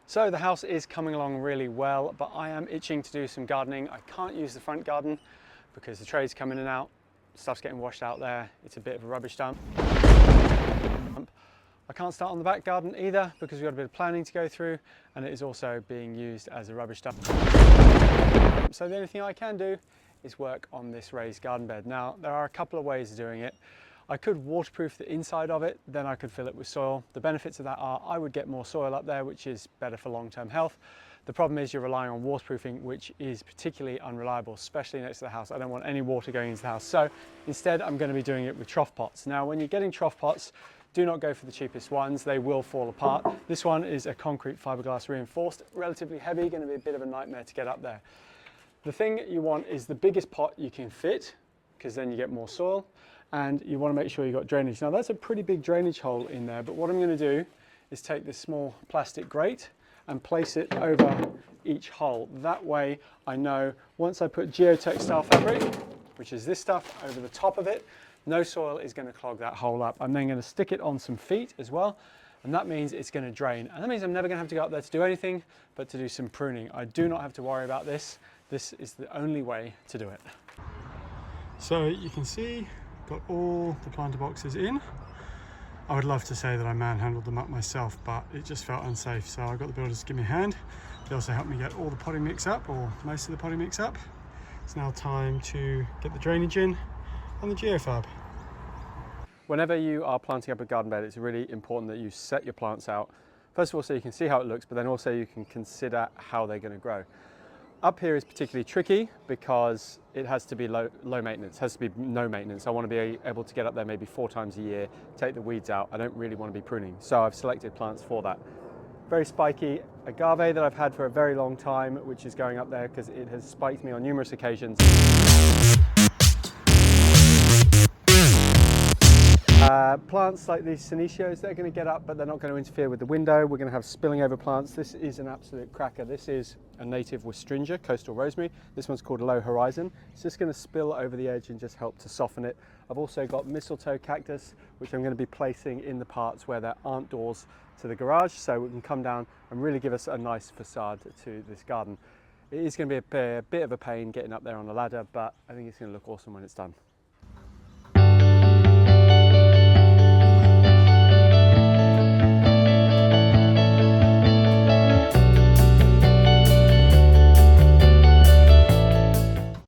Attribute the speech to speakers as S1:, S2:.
S1: So the house is coming along really well, but I am itching to do some gardening. I can't use the front garden because the trays come in and out, stuff's getting washed out there, it's a bit of a rubbish dump. I can't start on the back garden either because we've got a bit of planning to go through, and it is also being used as a rubbish dump. So the only thing I can do is work on this raised garden bed. Now, there are a couple of ways of doing it. I could waterproof the inside of it, then I could fill it with soil. The benefits of that are I would get more soil up there, which is better for long-term health. The problem is you're relying on waterproofing, which is particularly unreliable, especially next to the house. I don't want any water going into the house. So instead, I'm going to be doing it with trough pots. Now, when you're getting trough pots, do not go for the cheapest ones. They will fall apart. This one is a concrete fiberglass reinforced, relatively heavy, going to be a bit of a nightmare to get up there. The thing you want is the biggest pot you can fit, because then you get more soil, and you want to make sure you've got drainage. Now that's a pretty big drainage hole in there, but what I'm going to do is take this small plastic grate and place it over each hole. That way I know once I put geotextile fabric, which is this stuff, over the top of it, no soil is going to clog that hole up. I'm then going to stick it on some feet as well, and that means it's going to drain. And that means I'm never going to have to go up there to do anything but to do some pruning. I do not have to worry about this. This is the only way to do it. So you can see, got all the planter boxes in. I would love to say that I manhandled them up myself, but it just felt unsafe. So I got the builders to give me a hand. They also helped me get all the potting mix up, or most of the potting mix up. It's now time to get the drainage in and the geofab. Whenever you are planting up a garden bed, it's really important that you set your plants out. First of all, so you can see how it looks, but then also you can consider how they're going to grow. Up here is particularly tricky because it has to be low maintenance, it has to be no maintenance. I want to be able to get up there maybe 4 times a year, take the weeds out. I don't really want to be pruning, so I've selected plants for that. Very spiky agave that I've had for a very long time, which is going up there because it has spiked me on numerous occasions. Plants like these senecio, they're going to get up, but they're not going to interfere with the window. We're going to have spilling over plants. This is an absolute cracker. This is a native Wistringer, coastal rosemary. This one's called Low Horizon. It's just going to spill over the edge and just help to soften it. I've also got mistletoe cactus, which I'm going to be placing in the parts where there aren't doors to the garage, so we can come down and really give us a nice facade to this garden. It is going to be a bit of a pain getting up there on the ladder, but I think it's going to look awesome when it's done.